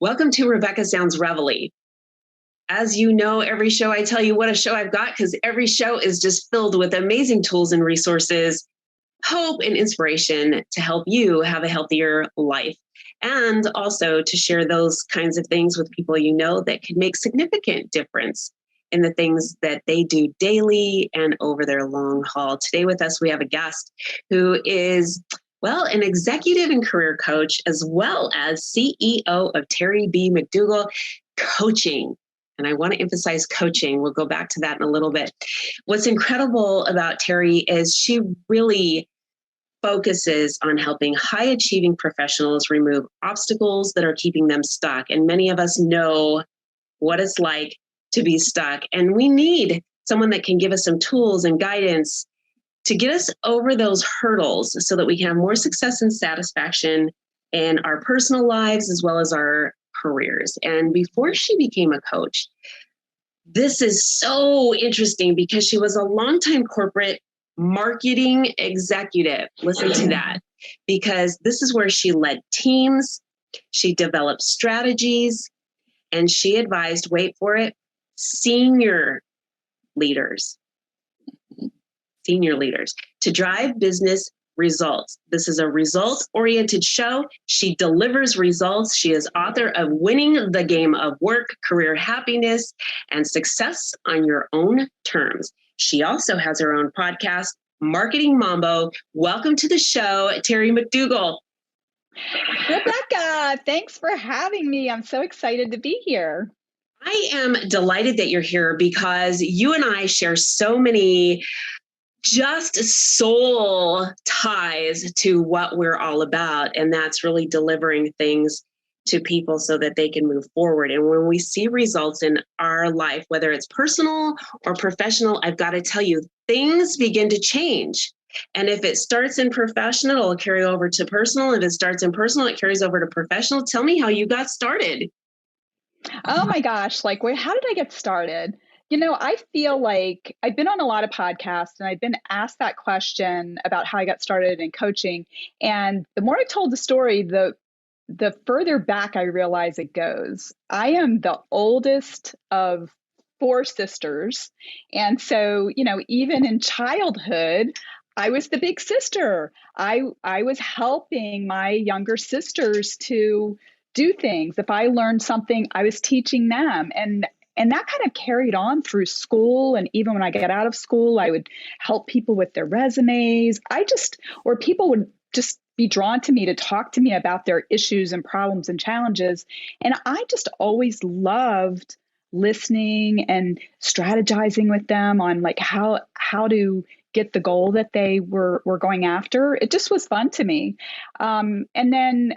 Welcome to Rebecca Sounds Reveille. As you know, every show I tell you what a show I've got because every show is just filled with amazing tools and resources, hope and inspiration to help you have a healthier life. And also to share those kinds of things with people you know that can make significant difference in the things that they do daily and over their long haul. Today with us, we have a guest who is an executive and career coach, as well as CEO of Terry B. McDougall Coaching. And I want to emphasize coaching. We'll go back to that in a little bit. What's incredible about Terry is she really focuses on helping high achieving professionals remove obstacles that are keeping them stuck. And many of us know what it's like to be stuck. And we need someone that can give us some tools and guidance to get us over those hurdles so that we can have more success and satisfaction in our personal lives as well as our careers. And before she became a coach, this is so interesting because she was a longtime corporate marketing executive. Listen to that, because this is where she led teams, she developed strategies, and she advised, wait for it, senior leaders to drive business results. This is a results-oriented show. She delivers results. She is author of Winning the Game of Work, Career Happiness, and Success on Your Own Terms. She also has her own podcast, Marketing Mambo. Welcome to the show, Terry McDougall. Rebecca, thanks for having me. I'm so excited to be here. I am delighted that you're here because you and I share so many just soul ties to what we're all about. And that's really delivering things to people so that they can move forward. And when we see results in our life, whether it's personal or professional, I've got to tell you, things begin to change. And if it starts in professional, it'll carry over to personal. If it starts in personal, it carries over to professional. Tell me how you got started. Oh my gosh, how did I get started? I feel like I've been on a lot of podcasts and I've been asked that question about how I got started in coaching. And the more I told the story, the further back I realize it goes. I am the oldest of 4 sisters. And so, even in childhood, I was the big sister. I was helping my younger sisters to do things. If I learned something, I was teaching them. And that kind of carried on through school. And even when I got out of school, I would help people with their resumes. Or people would just be drawn to me to talk to me about their issues and problems and challenges. And I just always loved listening and strategizing with them on how to get the goal that they were going after. It just was fun to me. And then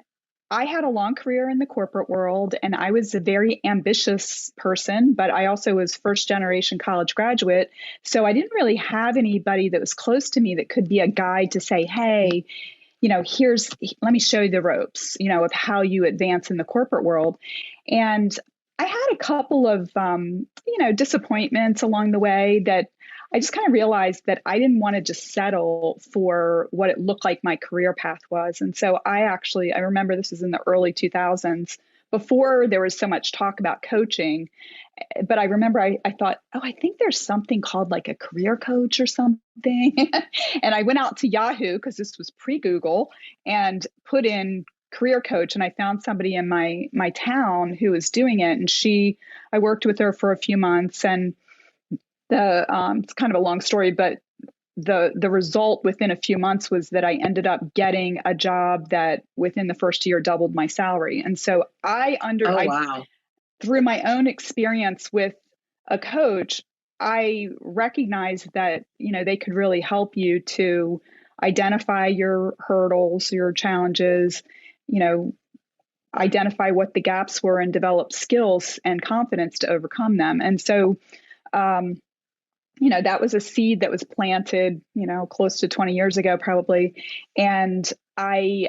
I had a long career in the corporate world, and I was a very ambitious person, but I also was first generation college graduate. So I didn't really have anybody that was close to me that could be a guide to say, hey, let me show you the ropes, of how you advance in the corporate world. And I had a couple of, disappointments along the way that I just kind of realized that I didn't want to just settle for what it looked like my career path was. And so I remember this was in the early 2000s, before there was so much talk about coaching. But I remember I thought, I think there's something called like a career coach or something. And I went out to Yahoo, because this was pre-Google, and put in career coach. And I found somebody in my town who was doing it. And I worked with her for a few months, and it's kind of a long story, but the result within a few months was that I ended up getting a job that within the first year doubled my salary. And so through my own experience with a coach, I recognized that, they could really help you to identify your hurdles, your challenges, identify what the gaps were, and develop skills and confidence to overcome them. And so, that was a seed that was planted, close to 20 years ago, probably. And I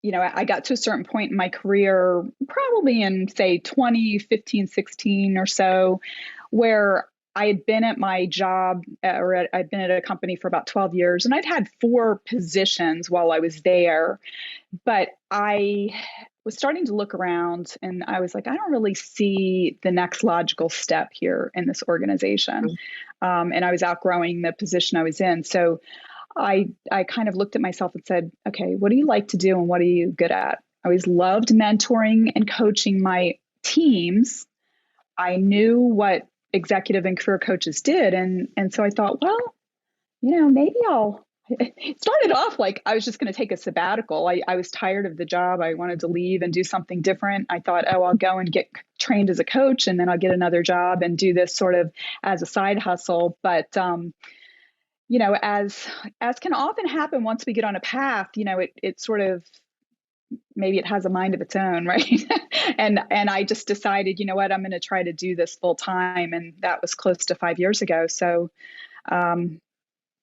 got to a certain point in my career, probably in, say, 2015, 16 or so, where I had been at my job, I'd been at a company for about 12 years, and I'd had 4 positions while I was there. But I was starting to look around, and I was like, I don't really see the next logical step here in this organization. And I was outgrowing the position I was in. So I kind of looked at myself and said, okay, what do you like to do and what are you good at? I always loved mentoring and coaching my teams. I knew what executive and career coaches did. And so I thought, well, maybe it started off like I was just going to take a sabbatical. I was tired of the job. I wanted to leave and do something different. I thought, oh, I'll go and get trained as a coach, and then I'll get another job and do this sort of as a side hustle. But, as can often happen once we get on a path, it sort of, maybe it has a mind of its own, right? and I just decided, you know what, I'm going to try to do this full time. And that was close to 5 years ago. So,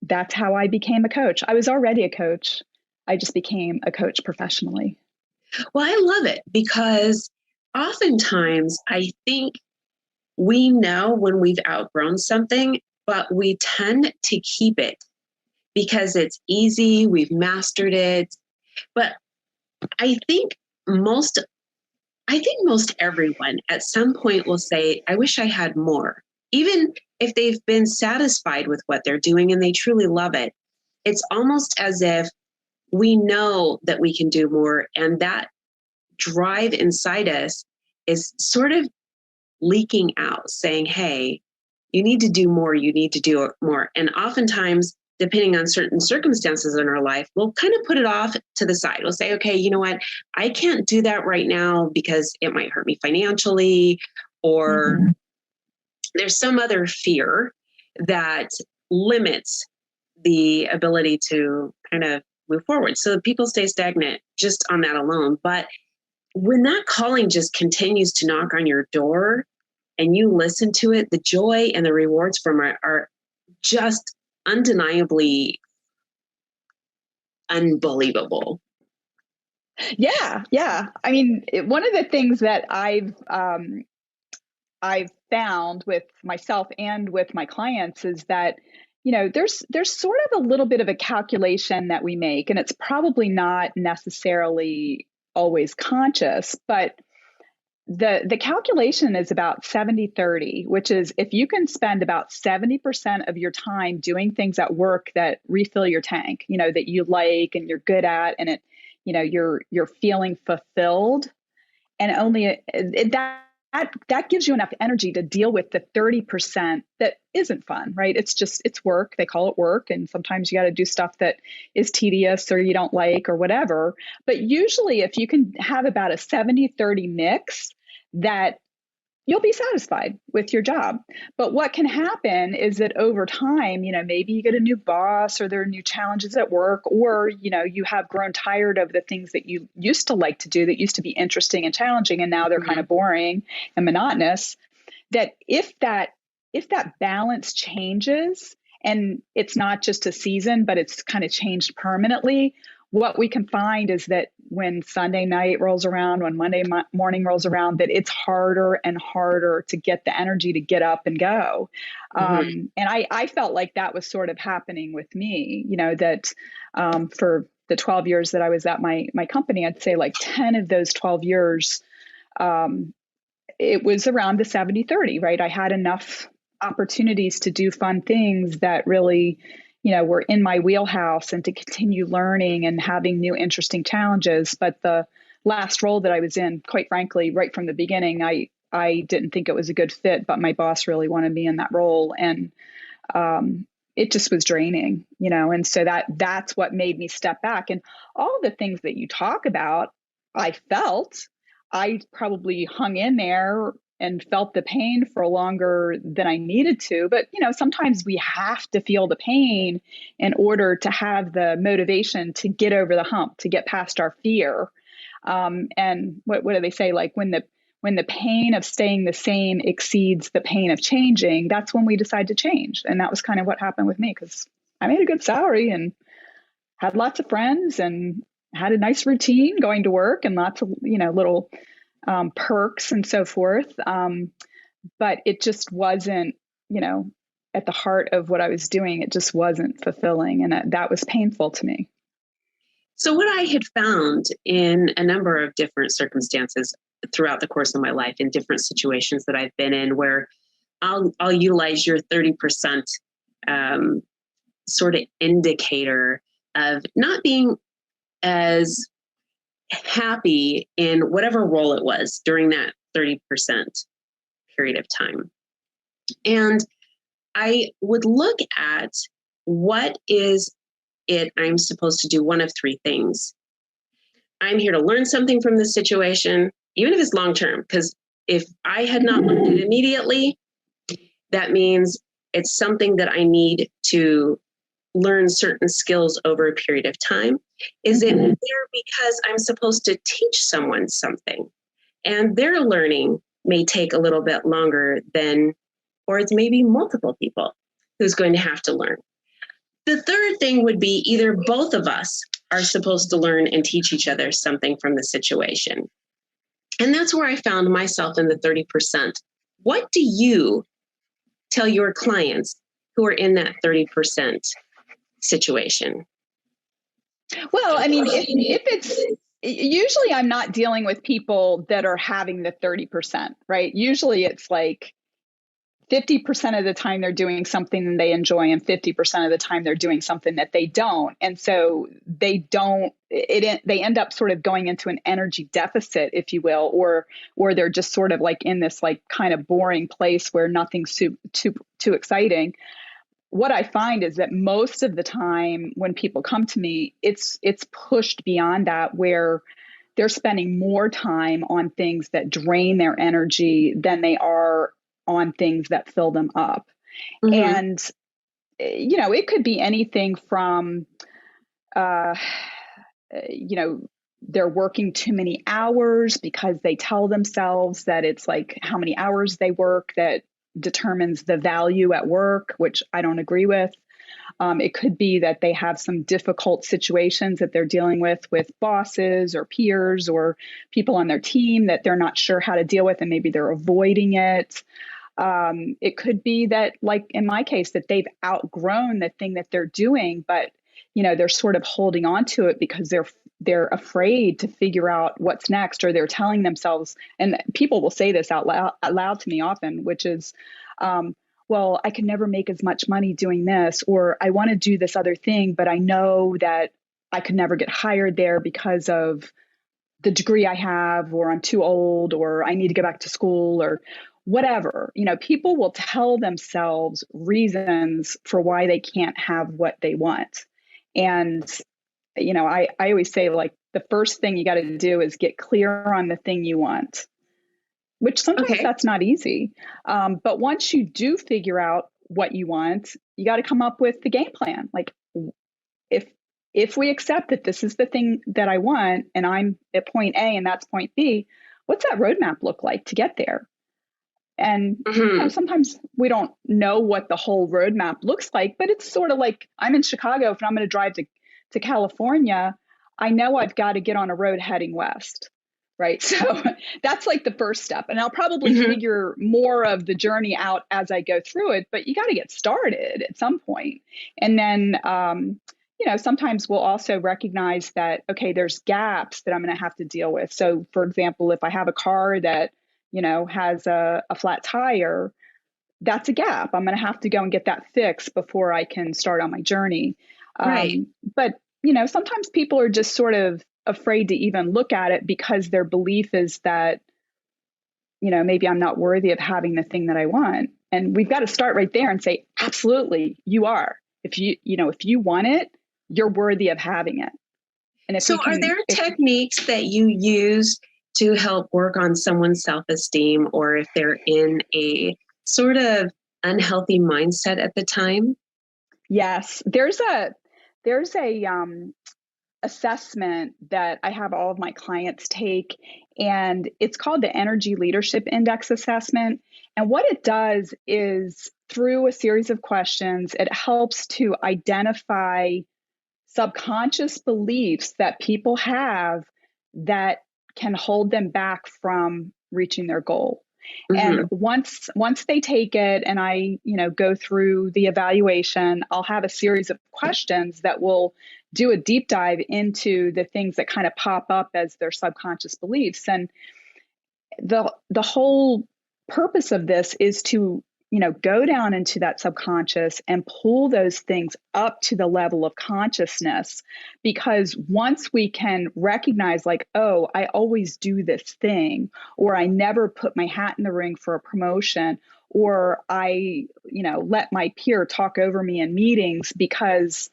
that's how I became a coach. I was already a coach. I just became a coach professionally. Well, I love it because oftentimes I think we know when we've outgrown something, but we tend to keep it because it's easy. We've mastered it. But I think most everyone at some point will say, I wish I had more. Even if they've been satisfied with what they're doing and they truly love it, it's almost as if we know that we can do more. And that drive inside us is sort of leaking out, saying, hey, you need to do more. You need to do more. And oftentimes, depending on certain circumstances in our life, we'll kind of put it off to the side. We'll say, okay, you know what? I can't do that right now because it might hurt me financially, or there's some other fear that limits the ability to kind of move forward. So people stay stagnant just on that alone. But when that calling just continues to knock on your door and you listen to it, the joy and the rewards from it are just undeniably unbelievable. Yeah. I mean, one of the things that I've found with myself and with my clients is that, there's sort of a little bit of a calculation that we make, and it's probably not necessarily always conscious, but the calculation is about 70-30, which is if you can spend about 70% of your time doing things at work that refill your tank, that you like and you're good at, and it, you're feeling fulfilled, and only that gives you enough energy to deal with the 30% that isn't fun, right? It's work. They call it work. And sometimes you got to do stuff that is tedious or you don't like or whatever. But usually if you can have about a 70-30 mix, that you'll be satisfied with your job. But what can happen is that over time, maybe you get a new boss, or there are new challenges at work, or, you have grown tired of the things that you used to like to do that used to be interesting and challenging, and now they're kind of boring and monotonous. That if that balance changes, and it's not just a season, but it's kind of changed permanently, what we can find is that when Sunday night rolls around, when Monday morning rolls around, that it's harder and harder to get the energy to get up and go. And I felt like that was sort of happening with me, that for the 12 years that I was at my company, I'd say like 10 of those 12 years, it was around the 70-30, right? I had enough opportunities to do fun things that really were in my wheelhouse, and to continue learning and having new interesting challenges. But the last role that I was in, quite frankly, right from the beginning, I didn't think it was a good fit, but my boss really wanted me in that role. And it just was draining, and so that's what made me step back. And all the things that you talk about, I probably hung in there and felt the pain for longer than I needed to. But, sometimes we have to feel the pain in order to have the motivation to get over the hump, to get past our fear. And what do they say? Like when the pain of staying the same exceeds the pain of changing, that's when we decide to change. And that was kind of what happened with me, because I made a good salary and had lots of friends and had a nice routine going to work, and lots of, little perks and so forth. But it just wasn't, at the heart of what I was doing, it just wasn't fulfilling. And that was painful to me. So what I had found in a number of different circumstances throughout the course of my life, in different situations that I've been in, where I'll utilize your 30% sort of indicator of not being as happy in whatever role it was during that 30% period of time. And I would look at what is it I'm supposed to do. One of three things. I'm here to learn something from this situation, even if it's long term, because if I had not learned it immediately, that means it's something that I need to learn certain skills over a period of time. Is it there because I'm supposed to teach someone something and their learning may take a little bit longer than, or it's maybe multiple people who's going to have to learn. The third thing would be either both of us are supposed to learn and teach each other something from the situation. And that's where I found myself in the 30%. What do you tell your clients who are in that 30% situation? Well, I mean, if it's usually I'm not dealing with people that are having the 30%, right? Usually it's like 50% of the time they're doing something that they enjoy and 50% of the time they're doing something that they don't. And so they end up sort of going into an energy deficit, if you will, or they're just sort of like in this like kind of boring place where nothing's too exciting. What I find is that most of the time when people come to me, it's pushed beyond that, where they're spending more time on things that drain their energy than they are on things that fill them up. Mm-hmm. And, it could be anything from, they're working too many hours because they tell themselves that it's like how many hours they work that determines the value at work, which I don't agree with. It could be that they have some difficult situations that they're dealing with bosses or peers or people on their team that they're not sure how to deal with, and maybe they're avoiding it. It could be that, like in my case, that they've outgrown the thing that they're doing, but they're sort of holding on to it because they're afraid to figure out what's next, or they're telling themselves, and people will say this out loud to me often, which is, well, I can never make as much money doing this, or I want to do this other thing, but I know that I could never get hired there because of the degree I have, or I'm too old, or I need to go back to school, or whatever. People will tell themselves reasons for why they can't have what they want. And, I always say, like, the first thing you got to do is get clear on the thing you want, which sometimes that's not easy. But once you do figure out what you want, you got to come up with the game plan. Like, if we accept that this is the thing that I want, and I'm at point A and that's point B, what's that roadmap look like to get there? And sometimes we don't know what the whole roadmap looks like, but it's sort of like, I'm in Chicago. If I'm going to drive to California, I know I've got to get on a road heading west, right? So that's like the first step. And I'll probably figure more of the journey out as I go through it, but you got to get started at some point. And then, sometimes we'll also recognize that, okay, there's gaps that I'm going to have to deal with. So for example, if I have a car that has a flat tire, that's a gap. I'm going to have to go and get that fixed before I can start on my journey. Right. But, sometimes people are just sort of afraid to even look at it because their belief is that, maybe I'm not worthy of having the thing that I want. And we've got to start right there and say, absolutely, you are. If you want it, you're worthy of having it. And are there techniques that you use to help work on someone's self-esteem, or if they're in a sort of unhealthy mindset at the time? Yes, there's a assessment that I have all of my clients take, and it's called the Energy Leadership Index Assessment. And what it does is, through a series of questions, it helps to identify subconscious beliefs that people have that can hold them back from reaching their goal. And once they take it and I, go through the evaluation, I'll have a series of questions that will do a deep dive into the things that kind of pop up as their subconscious beliefs. And the whole purpose of this is to, go down into that subconscious and pull those things up to the level of consciousness. Because once we can recognize, like, oh, I always do this thing, or I never put my hat in the ring for a promotion, or I, let my peer talk over me in meetings because,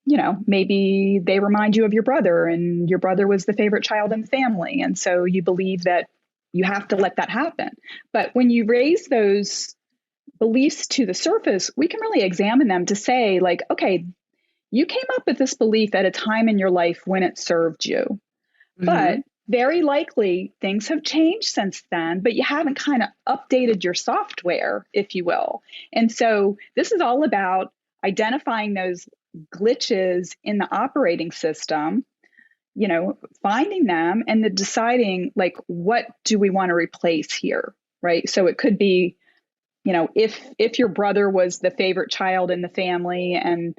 maybe they remind you of your brother and your brother was the favorite child in the family. And so you believe that you have to let that happen. But when you raise those beliefs to the surface, we can really examine them to say, like, okay, you came up with this belief at a time in your life when it served you. Mm-hmm. But very likely things have changed since then, but you haven't kind of updated your software, if you will. And so this is all about identifying those glitches in the operating system, finding them and then deciding, like, what do we want to replace here, right? So it could be, if your brother was the favorite child in the family and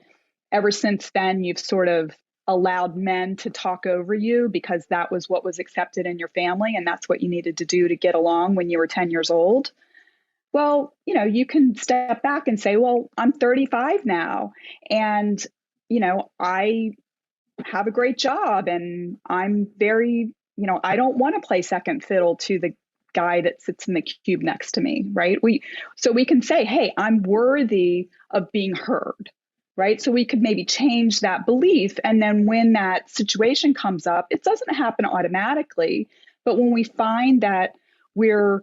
ever since then you've sort of allowed men to talk over you because that was what was accepted in your family and that's what you needed to do to get along when you were 10 years old. Well, you can step back and say, well, I'm 35 now and, I have a great job and I'm very, I don't want to play second fiddle to the guy that sits in the cube next to me, right? So we can say, hey, I'm worthy of being heard, right? So we could maybe change that belief. And then when that situation comes up, it doesn't happen automatically. But when we find that we're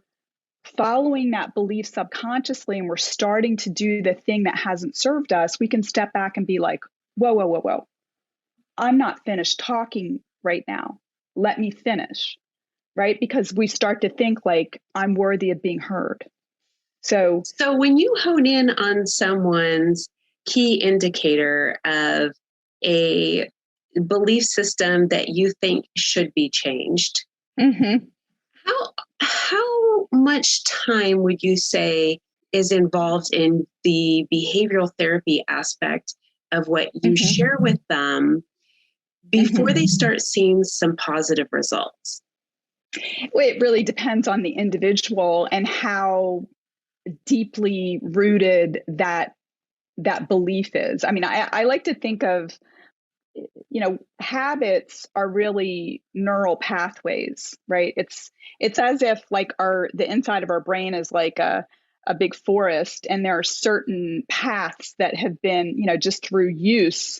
following that belief subconsciously and we're starting to do the thing that hasn't served us, we can step back and be like, whoa, whoa, whoa, whoa. I'm not finished talking right now. Let me finish, right? Because we start to think like I'm worthy of being heard. So when you hone in on someone's key indicator of a belief system that you think should be changed, mm-hmm. how much time would you say is involved in the behavioral therapy aspect of what you mm-hmm. share with them before mm-hmm. they start seeing some positive results? Well, it really depends on the individual and how deeply rooted that belief is. I mean, I like to think of, habits are really neural pathways, right? It's as if like the inside of our brain is like a big forest, and there are certain paths that have been, just through use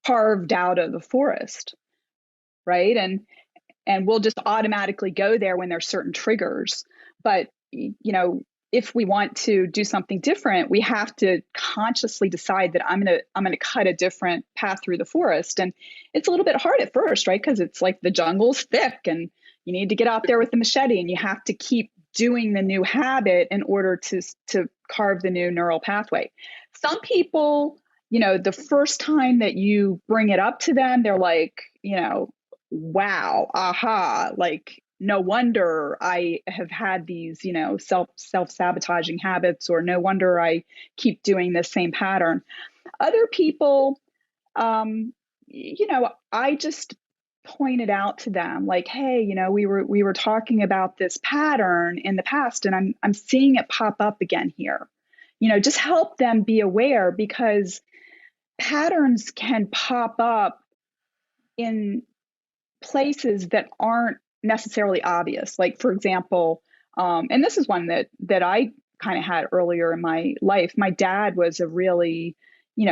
carved out of the forest, right? And we'll just automatically go there when there's certain triggers. But, if we want to do something different, we have to consciously decide that I'm going to cut a different path through the forest. And it's a little bit hard at first, right? Because it's like the jungle's thick and you need to get out there with the machete and you have to keep doing the new habit in order to carve the new neural pathway. Some people, the first time that you bring it up to them, they're like, wow, aha, like, no wonder I have had these, self-sabotaging habits, or no wonder I keep doing this same pattern. Other people, I just pointed out to them like, hey, we were talking about this pattern in the past and I'm seeing it pop up again here. Just help them be aware, because patterns can pop up in places that aren't necessarily obvious. Like, for example, and this is one that I kind of had earlier in my life. My dad was a really,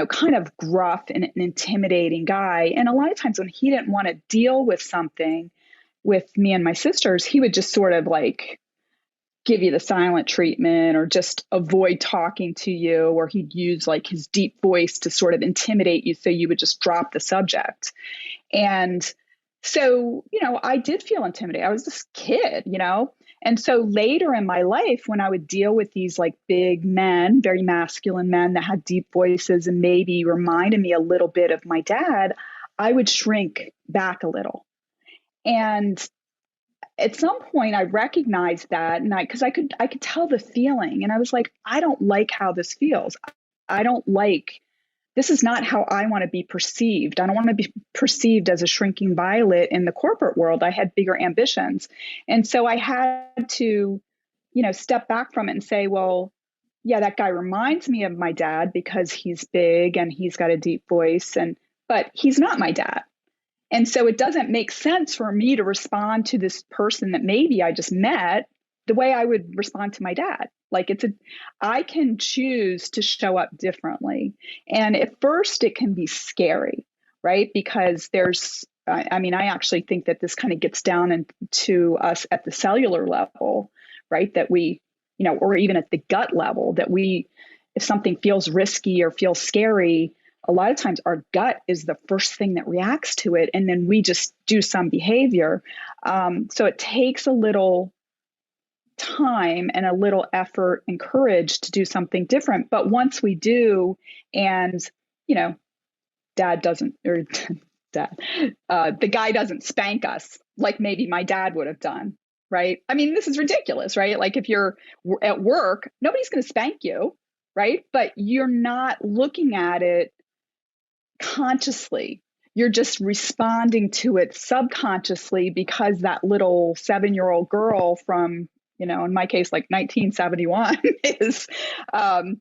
kind of gruff and an intimidating guy. And a lot of times when he didn't want to deal with something with me and my sisters, he would just sort of like give you the silent treatment or just avoid talking to you, or he'd use like his deep voice to sort of intimidate you so you would just drop the subject. And so, I did feel intimidated. I was this kid, and so later in my life, when I would deal with these like big men, very masculine men that had deep voices and maybe reminded me a little bit of my dad, I would shrink back a little. And at some point I recognized that, and because I could tell the feeling, and I was like, I don't like how this feels. I don't like this is not how I want to be perceived. I don't want to be perceived as a shrinking violet in the corporate world. I had bigger ambitions. And so I had to, step back from it and say, well, yeah, that guy reminds me of my dad because he's big and he's got a deep voice, but he's not my dad. And so it doesn't make sense for me to respond to this person that maybe I just met the way I would respond to my dad. Like I can choose to show up differently. And at first it can be scary, right? Because I actually think that this kind of gets down into us at the cellular level, right? That we, or even at the gut level, that if something feels risky or feels scary, a lot of times our gut is the first thing that reacts to it. And then we just do some behavior. So it takes a little time and a little effort and courage to do something different. But once we do, and, dad doesn't, or dad, the guy doesn't spank us like maybe my dad would have done. Right. I mean, this is ridiculous, right? Like if you're at work, nobody's going to spank you. Right. But you're not looking at it consciously. You're just responding to it subconsciously because that little 7-year-old girl from, in my case, like 1971 is, I'm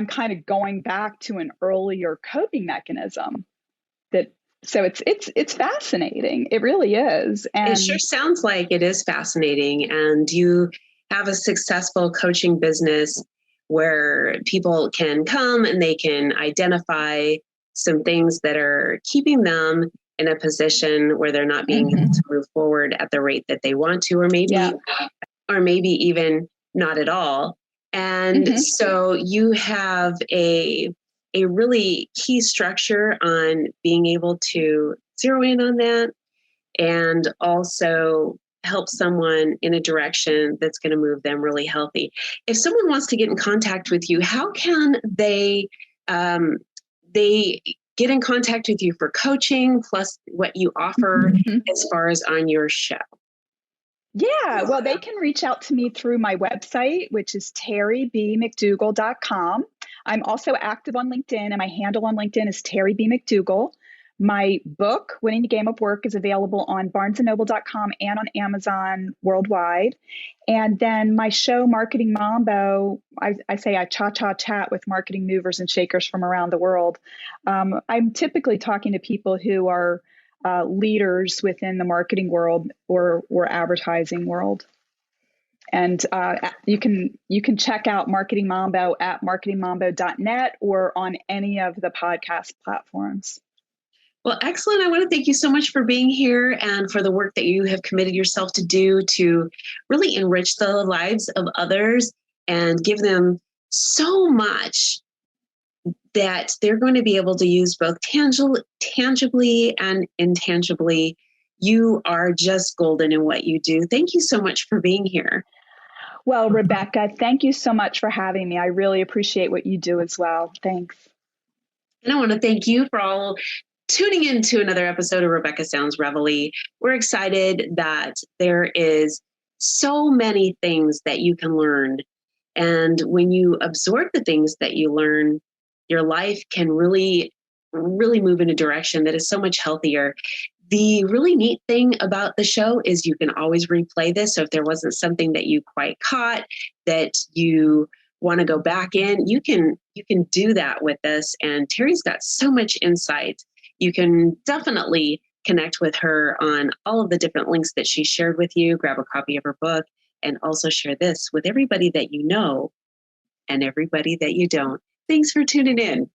kind of going back to an earlier coping mechanism so it's fascinating. It really is. And it sure sounds like it is fascinating. And you have a successful coaching business where people can come and they can identify some things that are keeping them in a position where they're not being able to move forward at the rate that they want to, or maybe even not at all. And so you have a really key structure on being able to zero in on that and also help someone in a direction that's going to move them really healthy. If someone wants to get in contact with you, how can they get in contact with you for coaching plus what you offer as far as on your show? Yeah, well, they can reach out to me through my website, which is terrybmcdougall.com. I'm also active on LinkedIn, and my handle on LinkedIn is Terry B. McDougall. My book, Winning the Game of Work, is available on barnesandnoble.com and on Amazon worldwide. And then my show, Marketing Mambo, I say I chat with marketing movers and shakers from around the world. I'm typically talking to people who are leaders within the marketing world or advertising world. And you can check out Marketing Mambo at marketingmambo.net or on any of the podcast platforms. Well, excellent. I want to thank you so much for being here and for the work that you have committed yourself to do to really enrich the lives of others and give them so much that they're going to be able to use both tangibly and intangibly. You are just golden in what you do. Thank you so much for being here. Well, Rebecca, thank you so much for having me. I really appreciate what you do as well. Thanks. And I want to thank you for all tuning in to another episode of Rebecca Sounds Reveille. We're excited that there is so many things that you can learn. And when you absorb the things that you learn, your life can really, really move in a direction that is so much healthier. The really neat thing about the show is you can always replay this. So if there wasn't something that you quite caught that you want to go back in, you can do that with us. And Terry's got so much insight. You can definitely connect with her on all of the different links that she shared with you. Grab a copy of her book and also share this with everybody that you know and everybody that you don't. Thanks for tuning in.